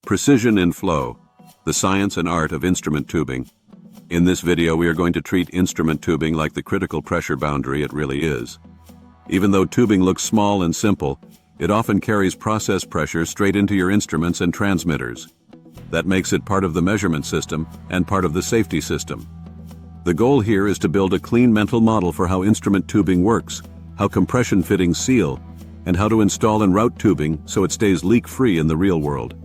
Precision in flow, the science and art of instrument tubing. In this video, we are going to treat instrument tubing like the critical pressure boundary it really is. Even though tubing looks small and simple, it often carries process pressure straight into your instruments and transmitters. That makes it part of the measurement system and part of the safety system. The goal here is to build a clean mental model for how instrument tubing works, how compression fittings seal, and how to install and route tubing so it stays leak-free in the real world.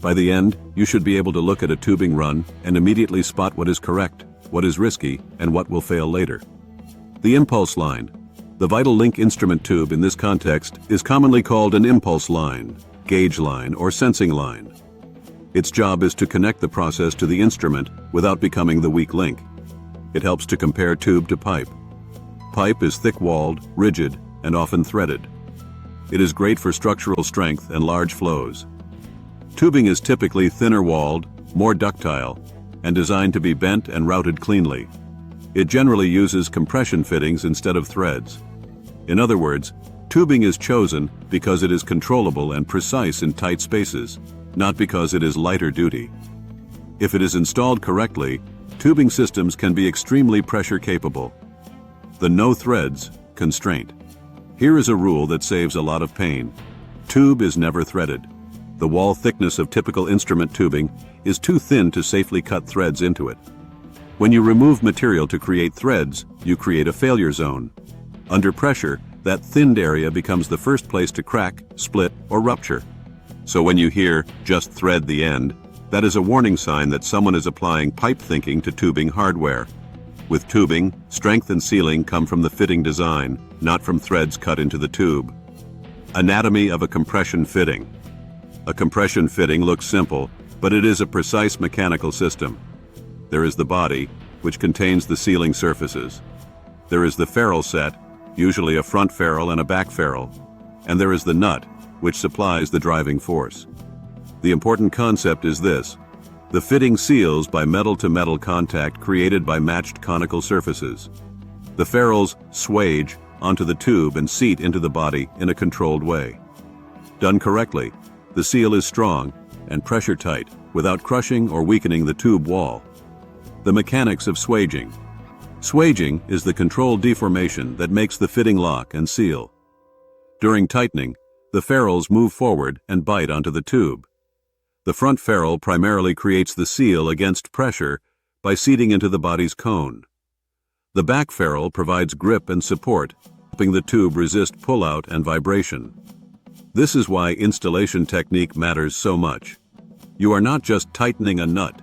By the end, you should be able to look at a tubing run and immediately spot what is correct, what is risky, and what will fail later. The impulse line. The vital link instrument tube in this context is commonly called an impulse line, gauge line, or sensing line. Its job is to connect the process to the instrument without becoming the weak link. It helps to compare tube to pipe. Pipe is thick-walled, rigid, and often threaded. It is great for structural strength and large flows. Tubing is typically thinner-walled, more ductile, and designed to be bent and routed cleanly. It generally uses compression fittings instead of threads. In other words, tubing is chosen because it is controllable and precise in tight spaces, not because it is lighter duty. If it is installed correctly, tubing systems can be extremely pressure capable. The no threads constraint. Here is a rule that saves a lot of pain. Tube is never threaded. The wall thickness of typical instrument tubing is too thin to safely cut threads into it. When you remove material to create threads, you create a failure zone. Under pressure, that thinned area becomes the first place to crack, split, or rupture. So when you hear, "just thread the end," that is a warning sign that someone is applying pipe thinking to tubing hardware. With tubing, strength and sealing come from the fitting design, not from threads cut into the tube. Anatomy of a compression fitting. A compression fitting looks simple, but it is a precise mechanical system. There is the body, which contains the sealing surfaces. There is the ferrule set, usually a front ferrule and a back ferrule. And there is the nut, which supplies the driving force. The important concept is this: the fitting seals by metal-to-metal contact created by matched conical surfaces. The ferrules swage onto the tube and seat into the body in a controlled way. Done correctly, the seal is strong and pressure tight without crushing or weakening the tube wall. The mechanics of swaging. Swaging is the controlled deformation that makes the fitting lock and seal. During tightening, the ferrules move forward and bite onto the tube. The front ferrule primarily creates the seal against pressure by seating into the body's cone. The back ferrule provides grip and support, helping the tube resist pull-out and vibration. This is why installation technique matters so much. You are not just tightening a nut.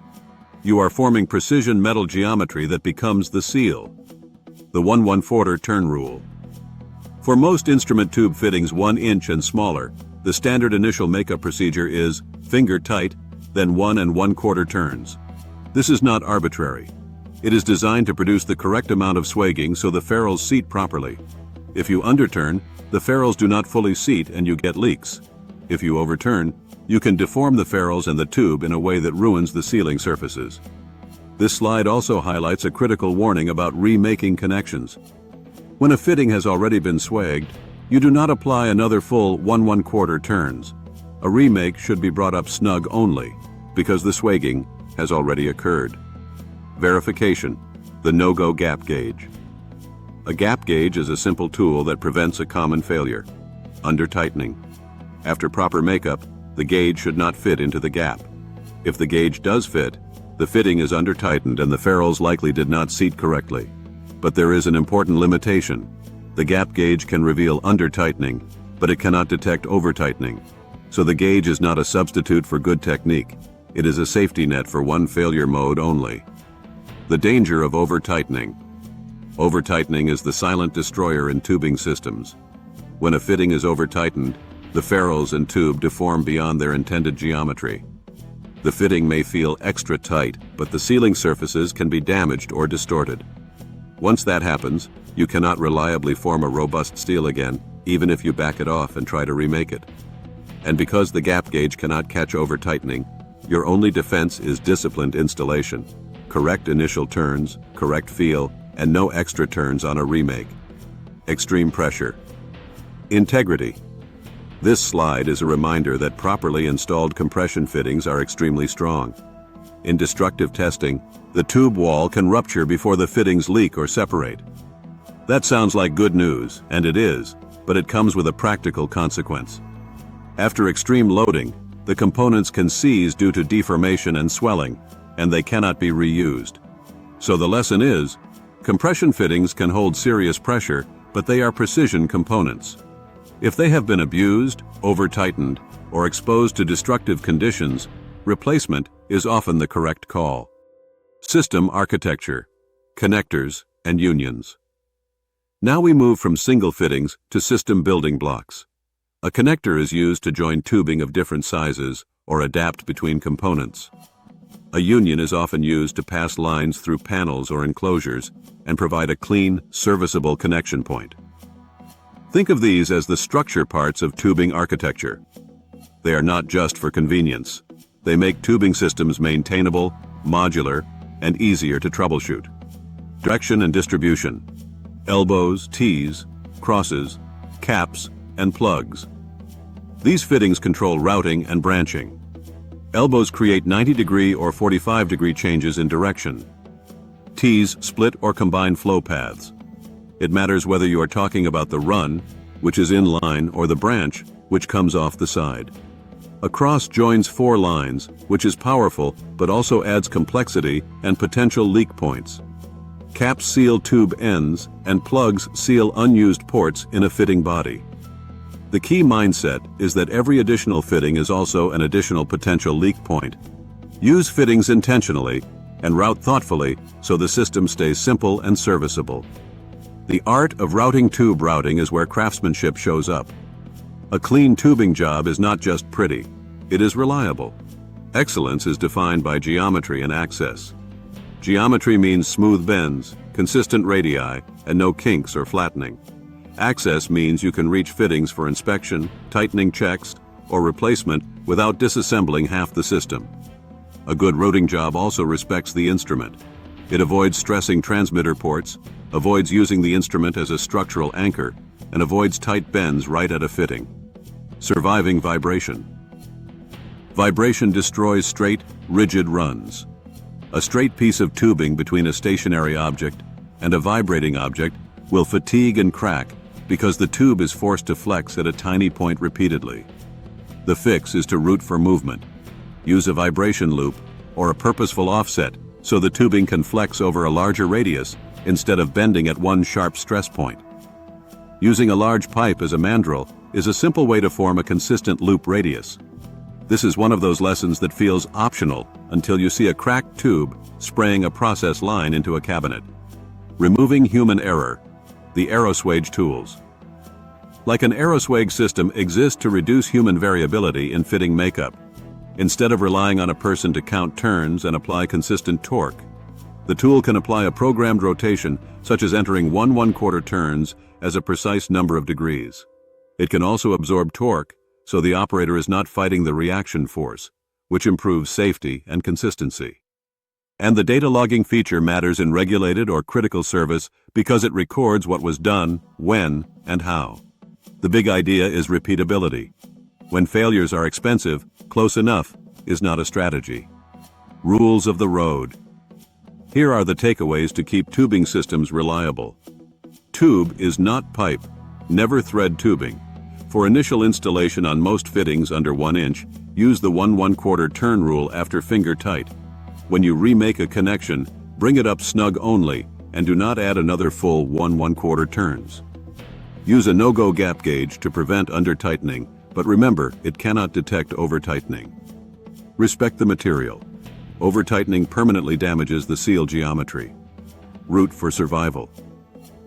You are forming precision metal geometry that becomes the seal. The 1/1/4 turn rule. For most instrument tube fittings 1 inch and smaller, the standard initial makeup procedure is finger tight, then 1 1/4 turns. This is not arbitrary. It is designed to produce the correct amount of swaging so the ferrules seat properly. If you underturn, the ferrules do not fully seat and you get leaks. If you overturn, you can deform the ferrules and the tube in a way that ruins the sealing surfaces. This slide also highlights a critical warning about remaking connections. When a fitting has already been swagged, you do not apply another full 1 1/4 turns. A remake should be brought up snug only, because the swagging has already occurred. Verification, the no-go gap gauge. A gap gauge is a simple tool that prevents a common failure: under-tightening. After proper makeup, the gauge should not fit into the gap. If the gauge does fit, the fitting is under-tightened and the ferrules likely did not seat correctly. But there is an important limitation. The gap gauge can reveal under-tightening, but it cannot detect over-tightening. So the gauge is not a substitute for good technique. It is a safety net for one failure mode only. The danger of over-tightening. Over-tightening is the silent destroyer in tubing systems. When a fitting is over-tightened, the ferrules and tube deform beyond their intended geometry. The fitting may feel extra tight, but the sealing surfaces can be damaged or distorted. Once that happens, you cannot reliably form a robust steel again, even if you back it off and try to remake it. And because the gap gauge cannot catch over-tightening, your only defense is disciplined installation. Correct initial turns, correct feel, and no extra turns on a remake. Extreme pressure. Integrity. This slide is a reminder that properly installed compression fittings are extremely strong. In destructive testing, the tube wall can rupture before the fittings leak or separate. That sounds like good news, and it is, but it comes with a practical consequence. After extreme loading, the components can seize due to deformation and swelling, and they cannot be reused. So the lesson is, compression fittings can hold serious pressure, but they are precision components. If they have been abused, over-tightened, or exposed to destructive conditions, replacement is often the correct call. System architecture, connectors, and unions. Now we move from single fittings to system building blocks. A connector is used to join tubing of different sizes or adapt between components. A union is often used to pass lines through panels or enclosures and provide a clean, serviceable connection point. Think of these as the structure parts of tubing architecture. They are not just for convenience. They make tubing systems maintainable, modular, and easier to troubleshoot. Direction and distribution. Elbows, T's, crosses, caps, and plugs. These fittings control routing and branching. Elbows create 90-degree or 45-degree changes in direction. T's split or combine flow paths. It matters whether you are talking about the run, which is in line, or the branch, which comes off the side. A cross joins four lines, which is powerful but also adds complexity and potential leak points. Caps seal tube ends, and plugs seal unused ports in a fitting body. The key mindset is that every additional fitting is also an additional potential leak point. Use fittings intentionally and route thoughtfully so the system stays simple and serviceable. The art of routing tube routing is where craftsmanship shows up. A clean tubing job is not just pretty, it is reliable. Excellence is defined by geometry and access. Geometry means smooth bends, consistent radii, and no kinks or flattening. Access means you can reach fittings for inspection, tightening checks, or replacement without disassembling half the system. A good routing job also respects the instrument. It avoids stressing transmitter ports, avoids using the instrument as a structural anchor, and avoids tight bends right at a fitting. Surviving vibration. Vibration destroys straight, rigid runs. A straight piece of tubing between a stationary object and a vibrating object will fatigue and crack because the tube is forced to flex at a tiny point repeatedly. The fix is to route for movement. Use a vibration loop or a purposeful offset so the tubing can flex over a larger radius instead of bending at one sharp stress point. Using a large pipe as a mandrel is a simple way to form a consistent loop radius. This is one of those lessons that feels optional until you see a cracked tube spraying a process line into a cabinet. Removing human error. The aeroswage tools. Like an aeroswage system exists to reduce human variability in fitting makeup. Instead of relying on a person to count turns and apply consistent torque, the tool can apply a programmed rotation, such as entering 1/1/4 turns as a precise number of degrees. It can also absorb torque, so the operator is not fighting the reaction force, which improves safety and consistency. And the data logging feature matters in regulated or critical service because it records what was done, when, and how. The big idea is repeatability. When failures are expensive, close enough is not a strategy. Rules of the road. Here are the takeaways to keep tubing systems reliable. Tube is not pipe. Never thread tubing. For initial installation on most fittings under 1 inch, use the 1/1/4 turn rule after finger tight. When you remake a connection, bring it up snug only and do not add another full 1/1/4 turns. Use a no-go gap gauge to prevent under-tightening, but remember, it cannot detect over-tightening. Respect the material. Over-tightening permanently damages the seal geometry. Route for survival.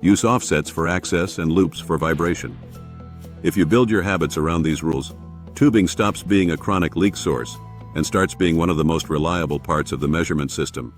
Use offsets for access and loops for vibration. If you build your habits around these rules, tubing stops being a chronic leak source and starts being one of the most reliable parts of the measurement system.